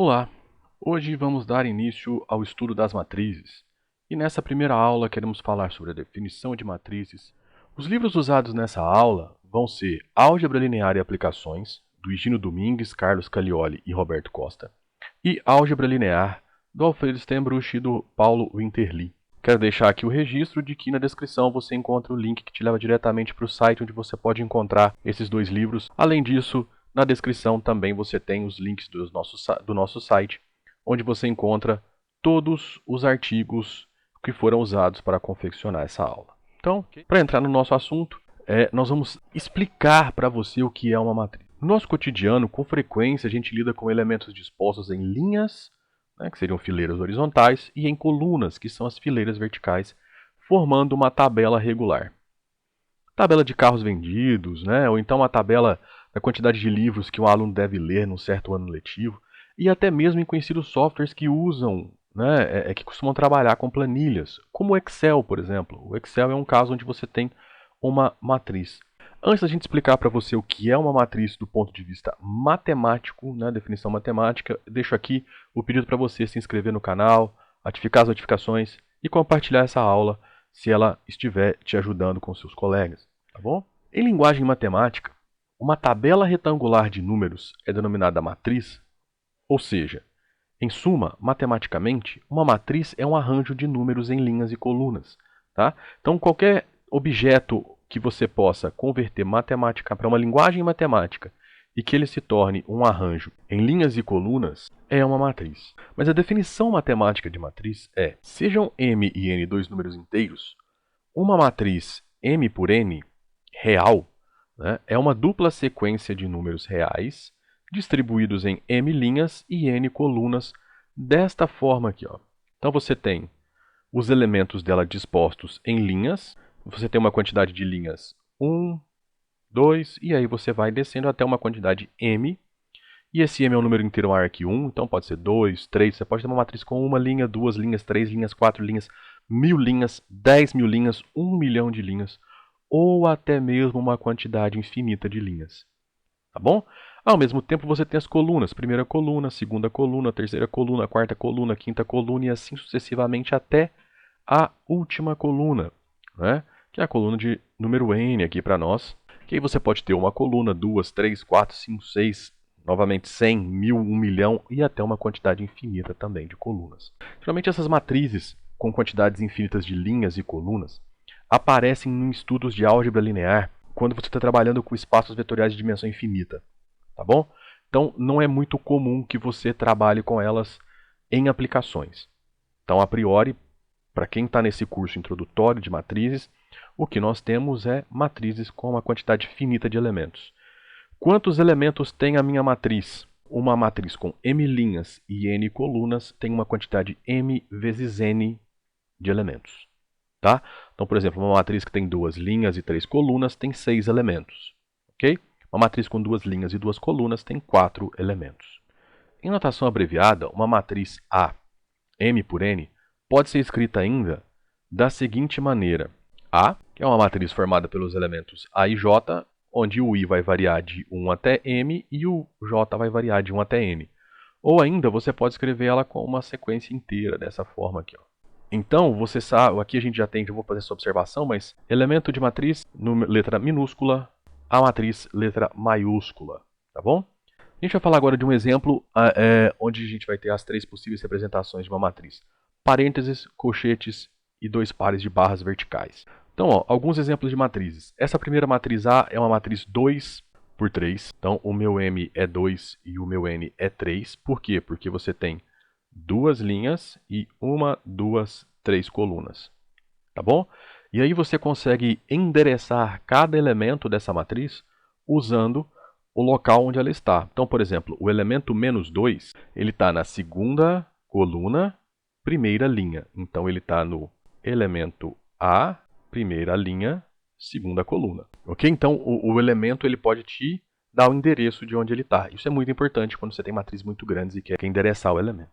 Olá! Hoje vamos dar início ao estudo das matrizes. E nessa primeira aula queremos falar sobre a definição de matrizes. Os livros usados nessa aula vão ser Álgebra Linear e Aplicações, do Higino Domingues, Carlos Caglioli e Roberto Costa, e Álgebra Linear, do Alfredo Steenbruch e do Paulo Winterli. Quero deixar aqui o registro de que na descrição você encontra o link que te leva diretamente para o site onde você pode encontrar esses dois livros. Além disso, na descrição também você tem os links do nosso site, onde você encontra todos os artigos que foram usados para confeccionar essa aula. Então, para entrar no nosso assunto, nós vamos explicar para você o que é uma matriz. No nosso cotidiano, com frequência, a gente lida com elementos dispostos em linhas, que seriam fileiras horizontais, e em colunas, que são as fileiras verticais, formando uma tabela regular. Tabela de carros vendidos, ou então uma tabela da quantidade de livros que um aluno deve ler num certo ano letivo, e até mesmo em conhecidos softwares que usam, que costumam trabalhar com planilhas, como o Excel, por exemplo. O Excel é um caso onde você tem uma matriz. Antes da gente explicar para você o que é uma matriz do ponto de vista matemático, definição matemática, deixo aqui o pedido para você se inscrever no canal, ativar as notificações e compartilhar essa aula se ela estiver te ajudando com seus colegas, tá bom? Em linguagem matemática, uma tabela retangular de números é denominada matriz, ou seja, em suma, matematicamente, uma matriz é um arranjo de números em linhas e colunas, tá? Então, qualquer objeto que você possa converter matemática para uma linguagem matemática e que ele se torne um arranjo em linhas e colunas é uma matriz. Mas a definição matemática de matriz é: sejam m e n dois números inteiros, uma matriz m por n real é uma dupla sequência de números reais distribuídos em m linhas e n colunas desta forma aqui. Então você tem os elementos dela dispostos em linhas. Você tem uma quantidade de linhas 1, 2, e aí você vai descendo até uma quantidade m. E esse m é um número inteiro maior que 1, então pode ser 2, 3. Você pode ter uma matriz com uma linha, 2 linhas, 3 linhas, 4 linhas, 1000 linhas, 10.000 linhas, 1 milhão de linhas, ou até mesmo uma quantidade infinita de linhas. Tá bom? Ao mesmo tempo você tem as colunas, primeira coluna, segunda coluna, terceira coluna, quarta coluna, quinta coluna e assim sucessivamente até a última coluna, que é a coluna de número n aqui para nós. Que aí você pode ter uma coluna, 2, 3, 4, 5, 6, novamente 100, 1000, 1 milhão e até uma quantidade infinita também de colunas. Geralmente essas matrizes com quantidades infinitas de linhas e colunas aparecem em estudos de álgebra linear quando você está trabalhando com espaços vetoriais de dimensão infinita, tá bom? Então não é muito comum que você trabalhe com elas em aplicações. Então, a priori, para quem está nesse curso introdutório de matrizes, o que nós temos é matrizes com uma quantidade finita de elementos. Quantos elementos tem a minha matriz? Uma matriz com m linhas e n colunas tem uma quantidade m vezes n de elementos. Tá? Então, por exemplo, uma matriz que tem 2 linhas e 3 colunas tem 6 elementos. Okay? Uma matriz com 2 linhas e 2 colunas tem 4 elementos. Em notação abreviada, uma matriz A, m por n, pode ser escrita ainda da seguinte maneira. A, que é uma matriz formada pelos elementos A e J, onde o I vai variar de 1 até m e o J vai variar de 1 até n. Ou ainda, você pode escrever ela com uma sequência inteira, dessa forma aqui. Então, você sabe, aqui a gente já tem, já vou fazer essa observação, mas elemento de matriz, letra minúscula, a matriz, letra maiúscula, tá bom? A gente vai falar agora de um exemplo onde a gente vai ter as 3 possíveis representações de uma matriz. Parênteses, colchetes e 2 pares de barras verticais. Então, alguns exemplos de matrizes. Essa primeira matriz A é uma matriz 2 por 3. Então, o meu M é 2 e o meu N é 3. Por quê? Porque você tem 2 linhas e 1, 2, 3 colunas. Tá bom? E aí você consegue endereçar cada elemento dessa matriz usando o local onde ela está. Então, por exemplo, o elemento menos 2, ele está na segunda coluna, primeira linha. Então, ele está no elemento A, primeira linha, segunda coluna. Ok? Então, o elemento ele pode te dar o endereço de onde ele está. Isso é muito importante quando você tem matrizes muito grandes e quer endereçar o elemento.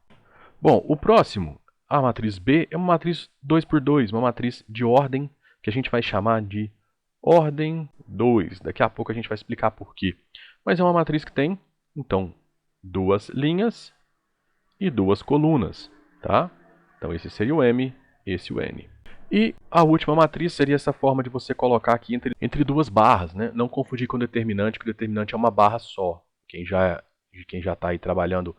Bom, o próximo, a matriz B, é uma matriz 2 por 2, uma matriz de ordem que a gente vai chamar de ordem 2. Daqui a pouco a gente vai explicar por quê. Mas é uma matriz que tem, então, 2 linhas e duas colunas, tá? Então esse seria o M, esse o N. E a última matriz seria essa forma de você colocar aqui entre duas barras, né? Não confundir com determinante, que o determinante é uma barra só. Quem já está aí trabalhando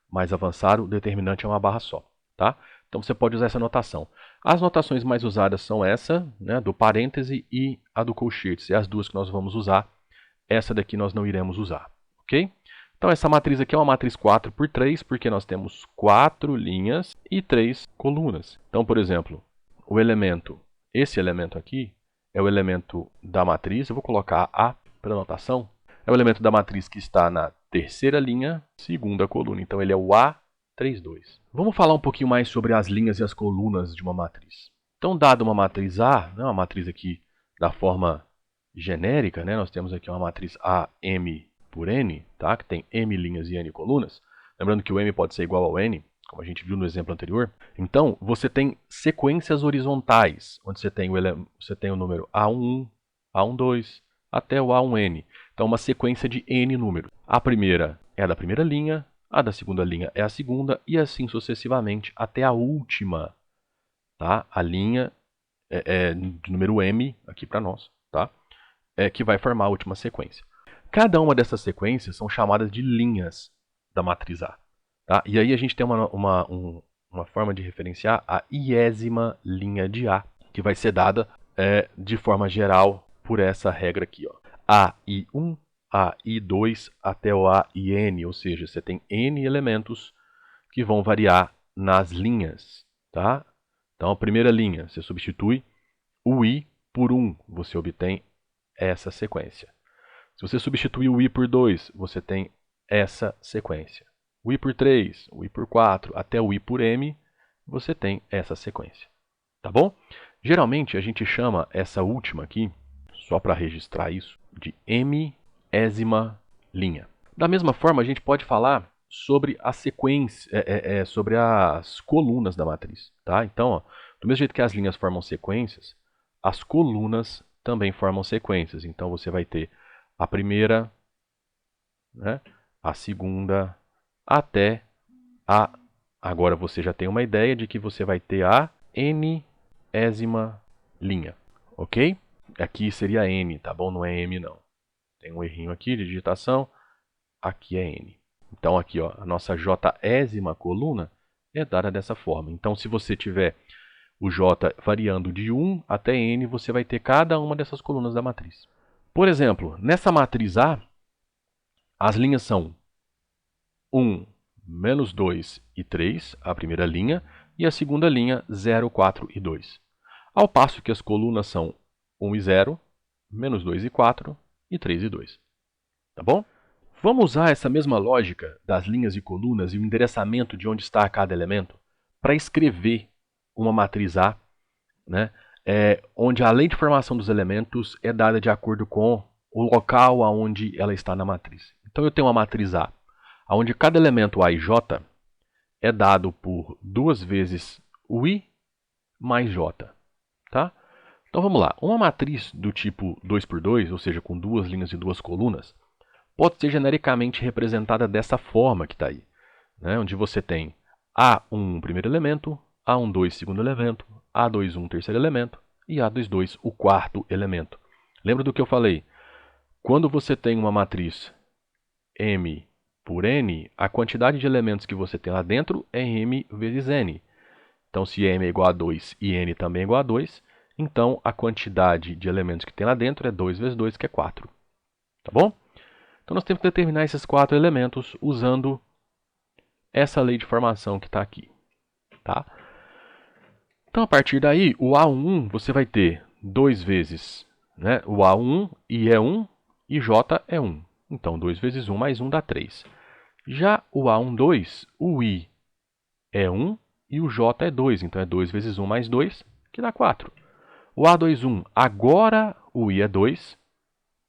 mais avançado, o determinante é uma barra só, tá? Então você pode usar essa notação. As notações mais usadas são essa, né, do parêntese, e a do colchetes. É as duas que nós vamos usar. Essa daqui nós não iremos usar, ok? Então essa matriz aqui é uma matriz 4 por 3, porque nós temos 4 linhas e 3 colunas. Então, por exemplo, esse elemento aqui, é o elemento da matriz, eu vou colocar A para notação, é o elemento da matriz que está na terceira linha, segunda coluna. Então ele é o A32. Vamos falar um pouquinho mais sobre as linhas e as colunas de uma matriz. Então, dado uma matriz A, né, uma matriz aqui da forma genérica, né, nós temos aqui uma matriz AM por N, tá, que tem M linhas e N colunas. Lembrando que o M pode ser igual ao N, como a gente viu no exemplo anterior. Então, você tem sequências horizontais, onde você tem o número A11, A12, até o A1N. Então, uma sequência de N números. A primeira é a da primeira linha, a da segunda linha é a segunda, e assim sucessivamente até a última. Tá? A linha de número M, aqui para nós, tá? Que vai formar a última sequência. Cada uma dessas sequências são chamadas de linhas da matriz A. Tá? E aí a gente tem uma forma de referenciar a iésima linha de A, que vai ser dada de forma geral por essa regra aqui, ó. AI1, AI2 até o AIN, ou seja, você tem N elementos que vão variar nas linhas. Tá? Então, a primeira linha, você substitui o I por 1, você obtém essa sequência. Se você substituir o I por 2, você tem essa sequência. O I por 3, o I por 4, até o I por M, você tem essa sequência. Tá bom? Geralmente, a gente chama essa última aqui, só para registrar isso, de M-ésima linha. Da mesma forma, a gente pode falar sobre a sequência, sobre as colunas da matriz. Tá? Então, ó, do mesmo jeito que as linhas formam sequências, as colunas também formam sequências. Então, você vai ter a primeira, né, a segunda, até a... Agora você já tem uma ideia de que você vai ter a N-ésima linha, ok? Aqui seria N, tá bom? Não é M, não. Tem um errinho aqui de digitação. Aqui é N. Então, aqui, ó, a nossa J-ésima coluna é dada dessa forma. Então, se você tiver o J variando de 1 até N, você vai ter cada uma dessas colunas da matriz. Por exemplo, nessa matriz A, as linhas são 1, menos 2 e 3, a primeira linha, e a segunda linha, 0, 4 e 2. Ao passo que as colunas são 1 e 0, menos 2 e 4 e 3 e 2. Tá bom? Vamos usar essa mesma lógica das linhas e colunas e o endereçamento de onde está cada elemento para escrever uma matriz A, né, onde a lei de formação dos elementos é dada de acordo com o local aonde ela está na matriz. Então eu tenho uma matriz A, onde cada elemento A e J é dado por 2 vezes o I mais J. Tá? Então vamos lá. Uma matriz do tipo 2 por 2, ou seja, com 2 linhas e 2 colunas, pode ser genericamente representada dessa forma que está aí, né? Onde você tem A1 primeiro elemento, A12 segundo elemento, A21 terceiro elemento e A22 o quarto elemento. Lembra do que eu falei? Quando você tem uma matriz M por N, a quantidade de elementos que você tem lá dentro é M vezes N. Então, se M é igual a 2 e N também é igual a 2, então a quantidade de elementos que tem lá dentro é 2 vezes 2, que é 4. Tá bom? Então, nós temos que determinar esses 4 elementos usando essa lei de formação que está aqui. Tá? Então, a partir daí, o A1 você vai ter 2 vezes, né, o A1, I é 1 e J é 1. Então, 2 vezes 1 mais 1 dá 3. Já o A12, o I é 1 e o J é 2. Então, é 2 vezes 1 mais 2, que dá 4. O A21, agora o I é 2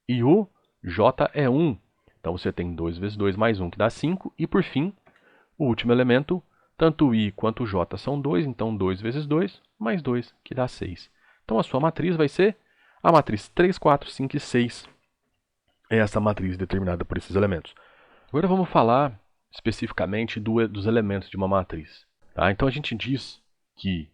e o J é 1. Então, você tem 2 vezes 2 mais 1, que dá 5. E, por fim, o último elemento, tanto o I quanto o J são 2. Então, 2 vezes 2 mais 2, que dá 6. Então, a sua matriz vai ser a matriz 3, 4, 5 e 6. É essa matriz determinada por esses elementos. Agora vamos falar especificamente dos elementos de uma matriz. Tá? Então a gente diz que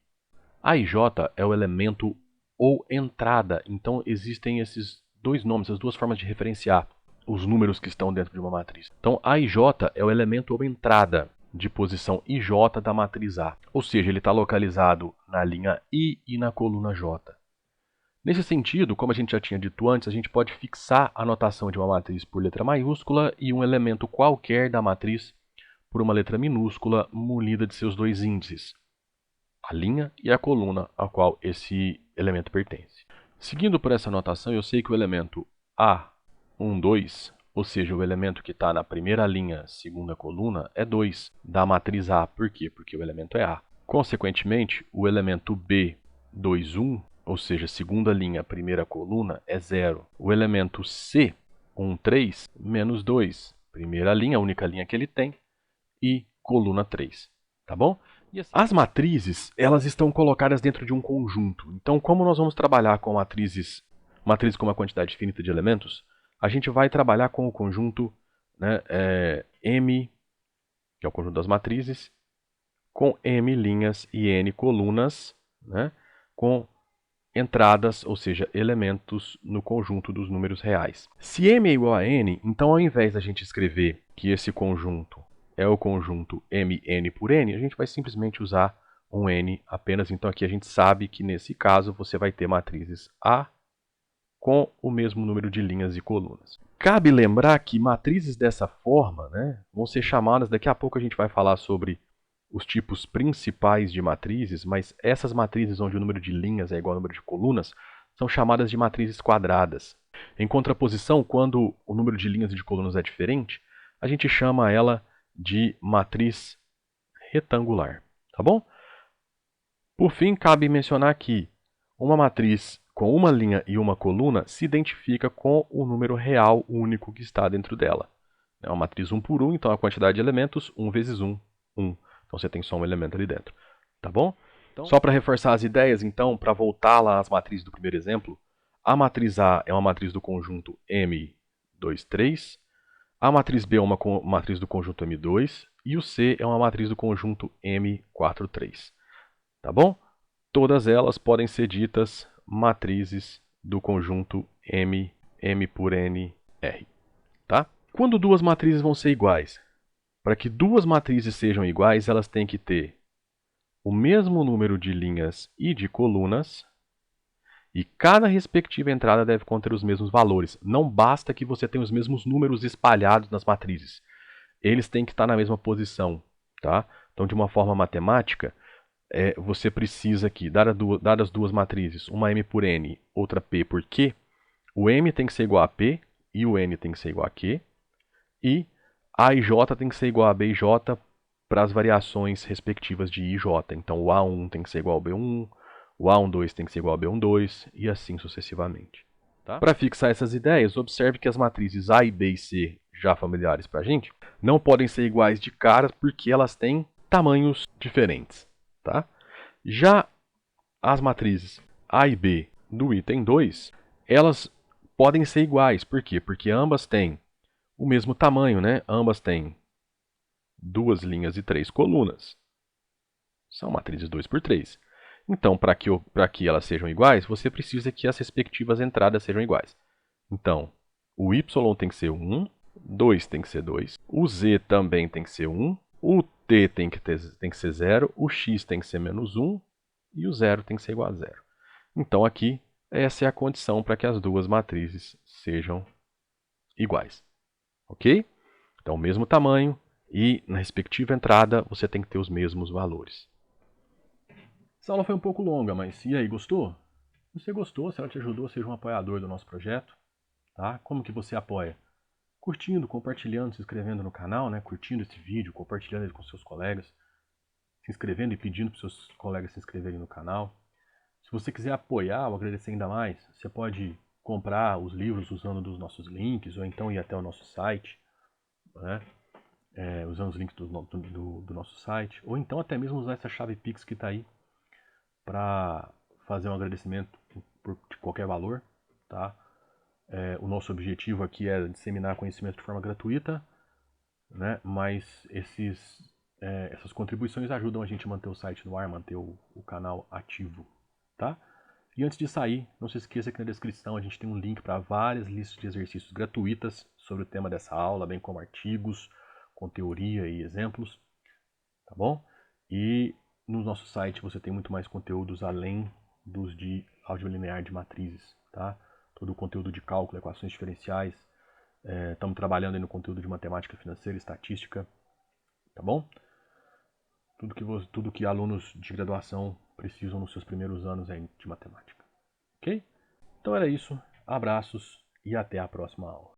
a e j é o elemento ou entrada. Então existem esses dois nomes, as duas formas de referenciar os números que estão dentro de uma matriz. Então a e j é o elemento ou entrada de posição ij da matriz A. Ou seja, ele está localizado na linha I e na coluna J. Nesse sentido, como a gente já tinha dito antes, a gente pode fixar a notação de uma matriz por letra maiúscula e um elemento qualquer da matriz por uma letra minúscula munida de seus dois índices, a linha e a coluna a qual esse elemento pertence. Seguindo por essa notação, eu sei que o elemento A12, ou seja, o elemento que está na primeira linha, segunda coluna, é 2 da matriz A. Por quê? Porque o elemento é A. Consequentemente, o elemento B21, ou seja, segunda linha, primeira coluna, é 0. O elemento C13, menos 2, primeira linha, a única linha que ele tem, e coluna 3. Tá bom? As matrizes, elas estão colocadas dentro de um conjunto. Então, como nós vamos trabalhar com matrizes com uma quantidade finita de elementos, a gente vai trabalhar com o conjunto, né, M, que é o conjunto das matrizes, com M linhas e N colunas, né, com entradas, ou seja, elementos no conjunto dos números reais. Se M é igual a N, então ao invés da gente escrever que esse conjunto é o conjunto Mn por N, a gente vai simplesmente usar um N apenas. Então aqui a gente sabe que nesse caso você vai ter matrizes A com o mesmo número de linhas e colunas. Cabe lembrar que matrizes dessa forma, né, vão ser chamadas, daqui a pouco a gente vai falar sobre os tipos principais de matrizes, mas essas matrizes onde o número de linhas é igual ao número de colunas são chamadas de matrizes quadradas. Em contraposição, quando o número de linhas e de colunas é diferente, a gente chama ela de matriz retangular. Tá bom? Por fim, cabe mencionar que uma matriz com uma linha e uma coluna se identifica com o número real único que está dentro dela. É uma matriz 1 por 1, então a quantidade de elementos 1 vezes 1, 1. Então você tem só um elemento ali dentro. Tá bom? Então, só para reforçar as ideias, então, para voltar lá às matrizes do primeiro exemplo, a matriz A é uma matriz do conjunto M2, 3. A matriz B é uma matriz do conjunto M2 e o C é uma matriz do conjunto M4, 3. Tá bom? Todas elas podem ser ditas matrizes do conjunto M por N, R. Tá? Quando duas matrizes vão ser iguais? Para que duas matrizes sejam iguais, elas têm que ter o mesmo número de linhas e de colunas, e cada respectiva entrada deve conter os mesmos valores. Não basta que você tenha os mesmos números espalhados nas matrizes. Eles têm que estar na mesma posição. Tá? Então, de uma forma matemática, você precisa aqui, dadas duas matrizes, uma M por N, outra P por Q, o M tem que ser igual a P e o N tem que ser igual a Q, e A e J tem que ser igual a B e J para as variações respectivas de I e J. Então o A1 tem que ser igual ao B1, o A12 tem que ser igual ao B12 e assim sucessivamente. Tá? Para fixar essas ideias, observe que as matrizes A e B e C, já familiares para a gente, não podem ser iguais de cara porque elas têm tamanhos diferentes. Tá? Já as matrizes A e B do item 2, elas podem ser iguais. Por quê? Porque ambas têm o mesmo tamanho, né? Ambas têm 2 linhas e 3 colunas. São matrizes 2 por 3. Então, para que elas sejam iguais, você precisa que as respectivas entradas sejam iguais. Então, o y tem que ser 1, 2 tem que ser 2, o z também tem que ser 1, o t tem que ser 0, o x tem que ser menos 1 e o 0 tem que ser igual a 0. Então, aqui, essa é a condição para que as duas matrizes sejam iguais. Ok? Então, o mesmo tamanho e na respectiva entrada você tem que ter os mesmos valores. Essa aula foi um pouco longa, mas e aí, gostou? Se você gostou, se ela te ajudou, seja um apoiador do nosso projeto. Tá? Como que você apoia? Curtindo, compartilhando, se inscrevendo no canal, né? Curtindo esse vídeo, compartilhando ele com seus colegas, se inscrevendo e pedindo para seus colegas se inscreverem no canal. Se você quiser apoiar ou agradecer ainda mais, você pode comprar os livros usando dos nossos links, ou então ir até o nosso site, né? Usando os links do nosso site, ou então até mesmo usar essa chave Pix que está aí para fazer um agradecimento de qualquer valor. Tá? O nosso objetivo aqui é disseminar conhecimento de forma gratuita, né? Mas essas contribuições ajudam a gente a manter o site no ar, manter o canal ativo, tá? E antes de sair, não se esqueça que na descrição a gente tem um link para várias listas de exercícios gratuitas sobre o tema dessa aula, bem como artigos com teoria e exemplos, tá bom? E no nosso site você tem muito mais conteúdos além dos de álgebra linear de matrizes, tá? Todo o conteúdo de cálculo, equações diferenciais, estamos trabalhando aí no conteúdo de matemática financeira e estatística, tá bom? Tudo que alunos de graduação precisam nos seus primeiros anos aí de matemática, ok? Então era isso, abraços e até a próxima aula.